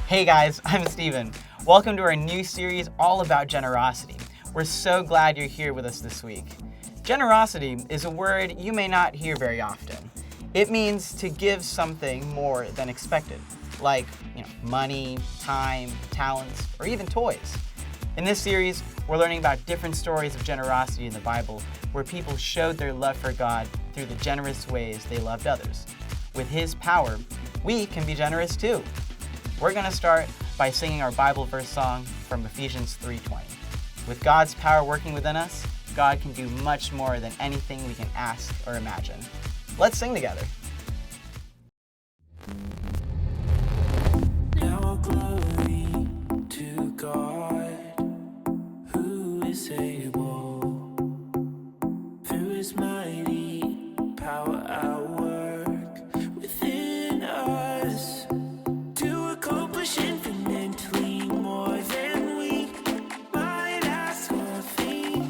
Hey guys, I'm Steven. Welcome to our new series all about generosity. We're so glad you're here with us this week. Generosity is a word you may not hear very often. It means to give something more than expected, like money, time, talents, or even toys. In this series, we're learning about different stories of generosity in the Bible where people showed their love for God through the generous ways they loved others. With His power, we can be generous too. We're going to start by singing our Bible verse song from Ephesians 3:20. With God's power working within us, God can do much more than anything we can ask or imagine. Let's sing together. Now glory to God, who is able, through His mighty power at work within us, to accomplish infinitely more than we might ask or think.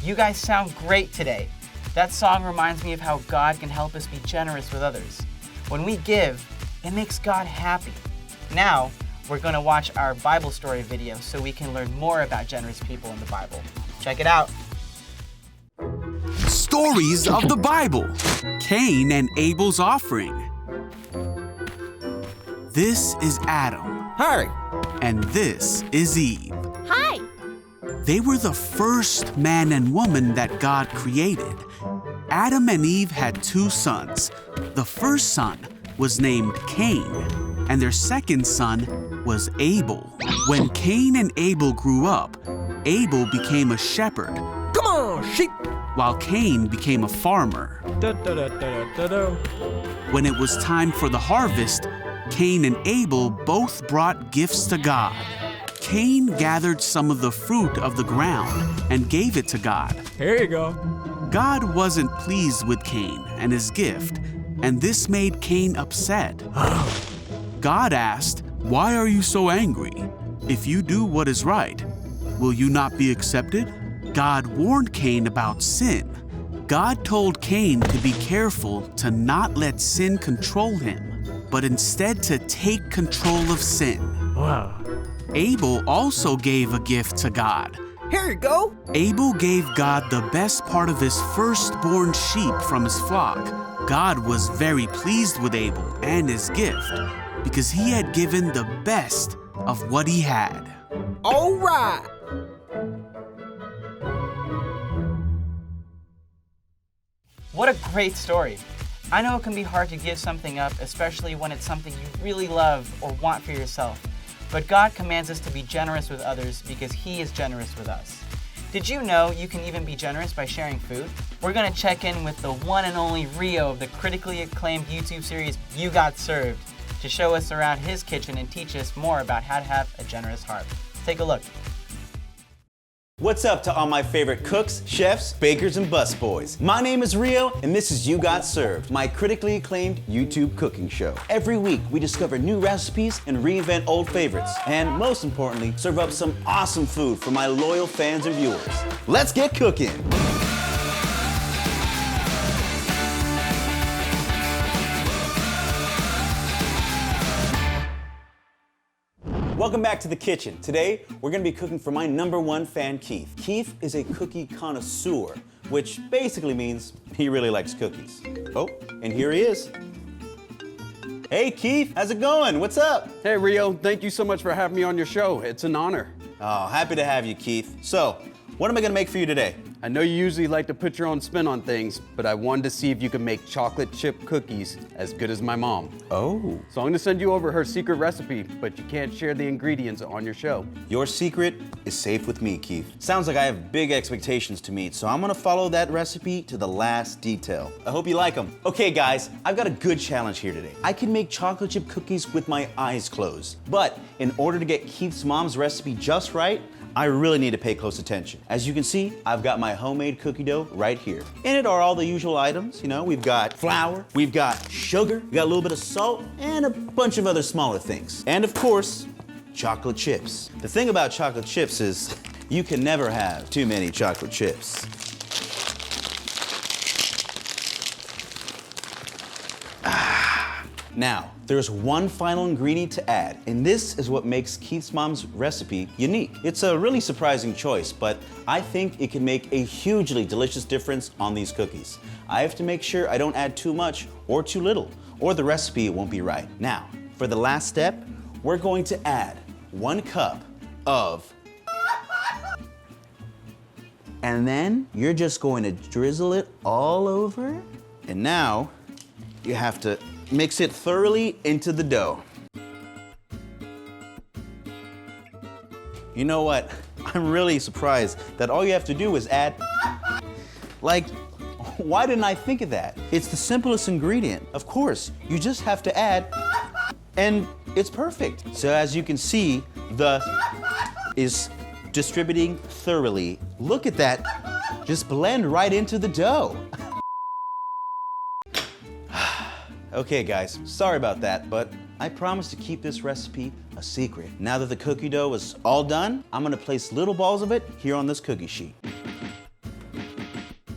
You guys sound great today. That song reminds me of how God can help us be generous with others. When we give, it makes God happy. Now, we're going to watch our Bible story video so we can learn more about generous people in the Bible. Check it out. Stories of the Bible. Cain and Abel's offering. This is Adam. Hi. And this is Eve. Hi. They were the first man and woman that God created. Adam and Eve had two sons. The first son was named Cain, and their second son was Abel. When Cain and Abel grew up, Abel became a shepherd. Come on, sheep. While Cain became a farmer. When it was time for the harvest, Cain and Abel both brought gifts to God. Cain gathered some of the fruit of the ground and gave it to God. Here you go. God wasn't pleased with Cain and his gift, and this made Cain upset. God asked, "Why are you so angry? If you do what is right, will you not be accepted?" God warned Cain about sin. God told Cain to be careful to not let sin control him, but instead to take control of sin. Wow. Abel also gave a gift to God. Here you go. Abel gave God the best part of his firstborn sheep from his flock. God was very pleased with Abel and his gift because he had given the best of what he had. All right. What a great story. I know it can be hard to give something up, especially when it's something you really love or want for yourself. But God commands us to be generous with others because He is generous with us. Did you know you can even be generous by sharing food? We're going to check in with the one and only Rio of the critically acclaimed YouTube series You Got Served. to show us around his kitchen and teach us more about how to have a generous heart. Let's take a look. What's up to all my favorite cooks, chefs, bakers, and busboys? My name is Rio, and this is You Got Served, my critically acclaimed YouTube cooking show. Every week, we discover new recipes and reinvent old favorites, and most importantly, serve up some awesome food for my loyal fans and viewers. Let's get cooking! Welcome back to the kitchen. Today, we're gonna be cooking for my #1 fan, Keith. Keith is a cookie connoisseur, which basically means he really likes cookies. Oh, and here he is. Hey Keith, how's it going? What's up? Hey Rio, thank you so much for having me on your show. It's an honor. Oh, happy to have you, Keith. So, what am I gonna make for you today? I know you usually like to put your own spin on things, but I wanted to see if you could make chocolate chip cookies as good as my mom. Oh. So I'm gonna send you over her secret recipe, but you can't share the ingredients on your show. Your secret is safe with me, Keith. Sounds like I have big expectations to meet, so I'm gonna follow that recipe to the last detail. I hope you like them. Okay guys, I've got a good challenge here today. I can make chocolate chip cookies with my eyes closed, but in order to get Keith's mom's recipe just right, I really need to pay close attention. As you can see, I've got my homemade cookie dough right here. In it are all the usual items. You know, we've got flour, we've got sugar, we got a little bit of salt, and a bunch of other smaller things. And of course, chocolate chips. The thing about chocolate chips is you can never have too many chocolate chips. Now, there's one final ingredient to add, and this is what makes Keith's mom's recipe unique. It's a really surprising choice, but I think it can make a hugely delicious difference on these cookies. I have to make sure I don't add too much or too little, or the recipe won't be right. Now, for the last step, we're going to add 1 cup of, and then you're just going to drizzle it all over, and now you have to mix it thoroughly into the dough. You know what? I'm really surprised that all you have to do is add, like, why didn't I think of that? It's the simplest ingredient. Of course, you just have to add, and it's perfect. So as you can see, the is distributing thoroughly. Look at that, just blend right into the dough. Okay guys, sorry about that, but I promised to keep this recipe a secret. Now that the cookie dough is all done, I'm gonna place little balls of it here on this cookie sheet.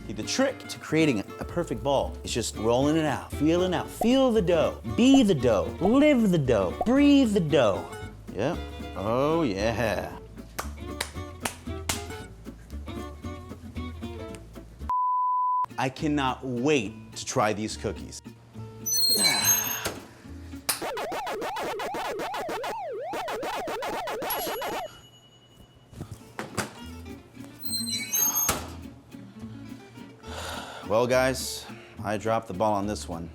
The trick to creating a perfect ball is just rolling it out, feeling out. Feel the dough, be the dough, live the dough, breathe the dough. Yep, oh yeah. I cannot wait to try these cookies. Well guys, I dropped the ball on this one.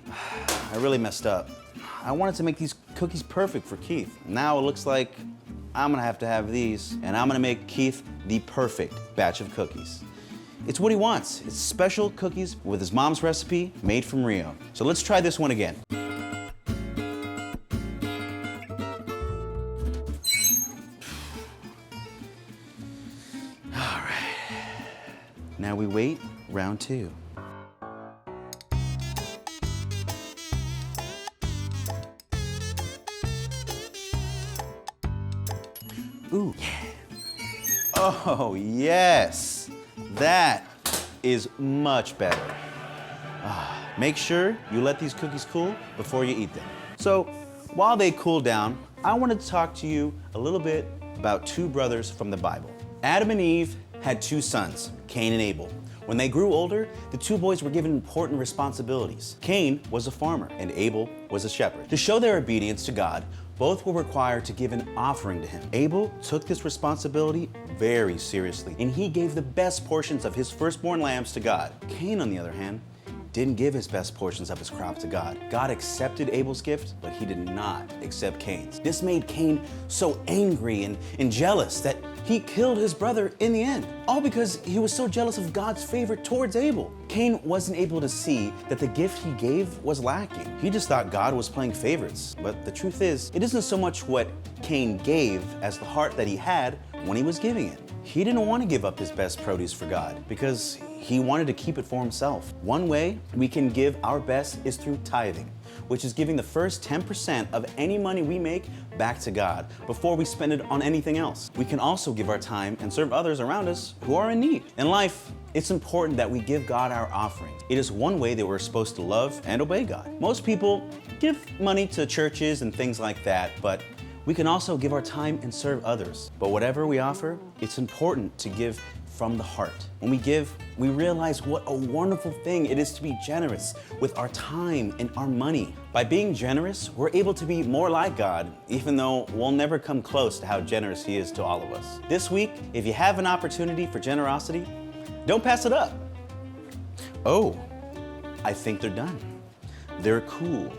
I really messed up. I wanted to make these cookies perfect for Keith. Now it looks like I'm gonna have to have these, and I'm gonna make Keith the perfect batch of cookies. It's what he wants. It's special cookies with his mom's recipe made from Rio. So let's try this one again. All right. Now we wait round 2. Ooh, yeah. Oh, yes. That is much better. Make sure you let these cookies cool before you eat them. So, while they cool down, I wanted to talk to you a little bit about 2 brothers from the Bible. Adam and Eve had 2 sons, Cain and Abel. When they grew older, the 2 boys were given important responsibilities. Cain was a farmer and Abel was a shepherd. To show their obedience to God, both were required to give an offering to him. Abel took this responsibility very seriously, and he gave the best portions of his firstborn lambs to God. Cain, on the other hand, didn't give his best portions of his crop to God. God accepted Abel's gift, but he did not accept Cain's. This made Cain so angry and jealous that He killed his brother in the end, all because he was so jealous of God's favor towards Abel. Cain wasn't able to see that the gift he gave was lacking. He just thought God was playing favorites. But the truth is, it isn't so much what Cain gave as the heart that he had when he was giving it. He didn't want to give up his best produce for God because he wanted to keep it for himself. One way we can give our best is through tithing, which is giving the first 10% of any money we make back to God before we spend it on anything else. We can also give our time and serve others around us who are in need. In life, it's important that we give God our offering. It is one way that we're supposed to love and obey God. Most people give money to churches and things like that, but we can also give our time and serve others. But whatever we offer, it's important to give from the heart. When we give, we realize what a wonderful thing it is to be generous with our time and our money. By being generous, we're able to be more like God, even though we'll never come close to how generous He is to all of us. This week, if you have an opportunity for generosity, don't pass it up. Oh, I think they're done. They're cool.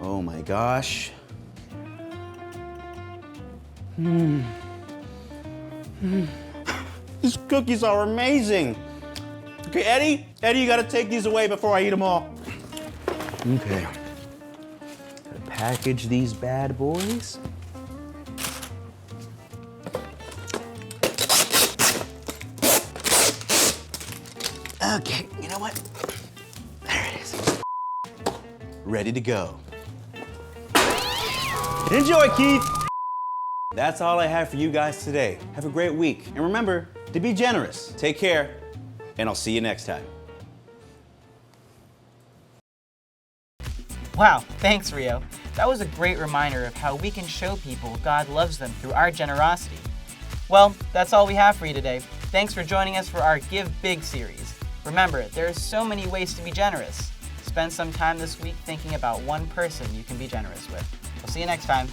Oh my gosh. These cookies are amazing. Okay, Eddie, you gotta take these away before I eat them all. Okay. Gotta package these bad boys. Okay, you know what? There it is. Ready to go. Enjoy, Keith. That's all I have for you guys today. Have a great week. And remember to be generous. Take care, and I'll see you next time. Wow, thanks, Rio. That was a great reminder of how we can show people God loves them through our generosity. Well, that's all we have for you today. Thanks for joining us for our Give Big series. Remember, there are so many ways to be generous. Spend some time this week thinking about one person you can be generous with. We'll see you next time.